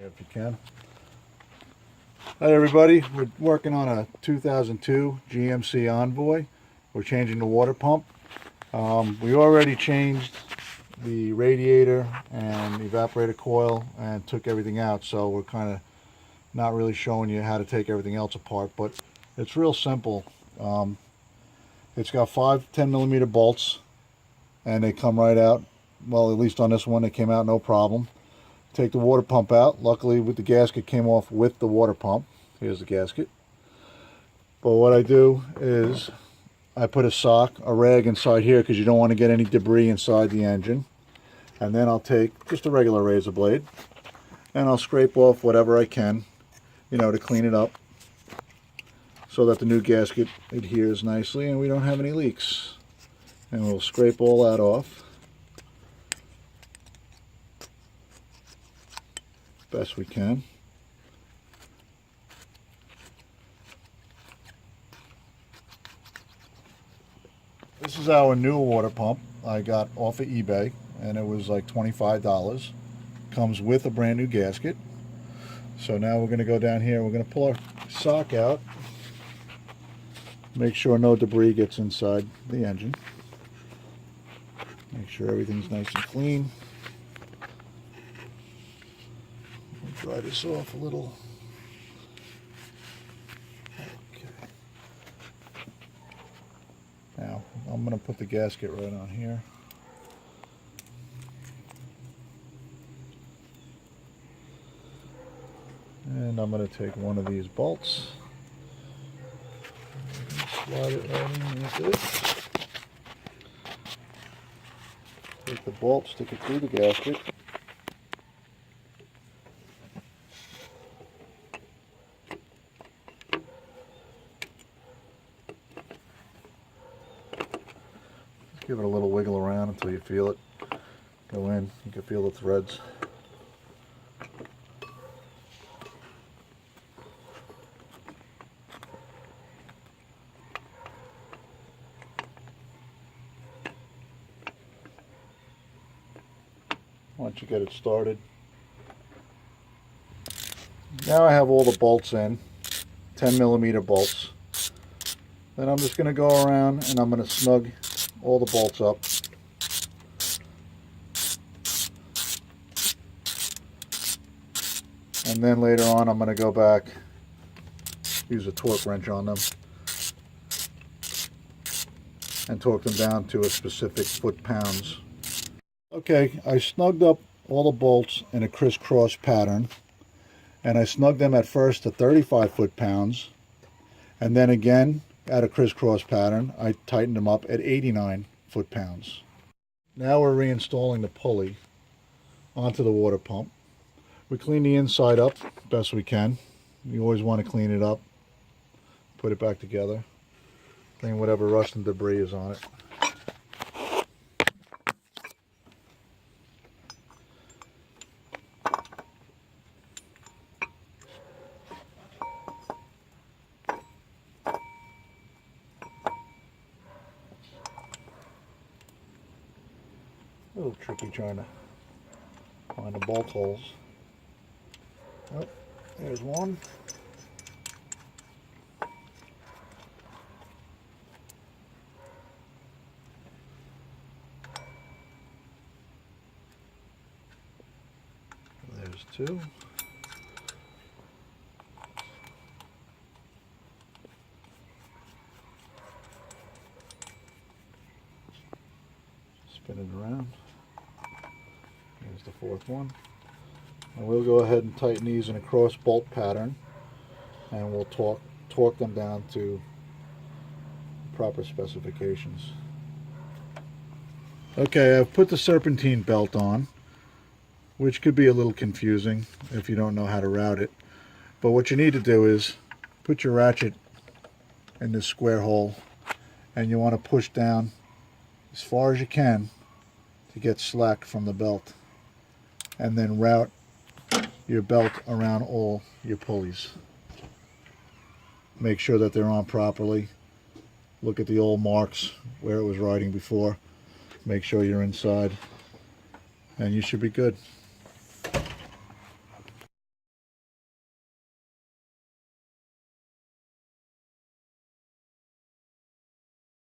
if you can. Hi everybody, we're working on a 2002 GMC Envoy. We're changing the water pump. We already changed the radiator and the evaporator coil and took everything out, so we're kind of not really showing you how to take everything else apart, but it's real simple. It's got 5 10mm bolts and they come right out. Well, at least on this one they came out no problem. Take the water pump out. Luckily with the gasket came off with the water pump. Here's the gasket. But what I do is I put a rag inside here because you don't want to get any debris inside the engine. And then I'll take just a regular razor blade and I'll scrape off whatever I can, you know, to clean it up so that the new gasket adheres nicely and we don't have any leaks. And we'll scrape all that off best we can. This is our new water pump I got off of eBay, and it was like $25. Comes with a brand new gasket. So now we're going to go down here, we're going to pull our sock out, make sure no debris gets inside the engine, make sure everything's nice and clean. We'll dry this off a little. Okay. Now I'm going to put the gasket right on here. And I'm going to take one of these bolts, slide it right in like this. Take the bolt, stick it through the gasket. Just give it a little wiggle around until you feel it go in. You can feel the threads. Once you get it started. Now I have all the bolts in, 10mm bolts. Then I'm just going to go around and I'm going to snug all the bolts up. And then later on I'm going to go back, use a torque wrench on them, and torque them down to a specific foot-pounds. Okay, I snugged up all the bolts in a crisscross pattern, and I snugged them at first to 35 foot-pounds, and then again at a crisscross pattern I tightened them up at 89 foot-pounds. Now we're reinstalling the pulley onto the water pump. We clean the inside up best we can. You always want to clean it up, put it back together, clean whatever rust and debris is on it. A little tricky trying to find the bolt holes. Oh, there's one. There's two. Spin it around. There's the fourth one. And we'll go ahead and tighten these in a cross bolt pattern, and we'll torque them down to proper specifications. Okay, I've put the serpentine belt on, which could be a little confusing if you don't know how to route it. But what you need to do is put your ratchet in this square hole, and you want to push down as far as you can to get slack from the belt, and then route your belt around all your pulleys. Make sure that they're on properly. Look at the old marks where it was riding before. Make sure you're inside, and you should be good.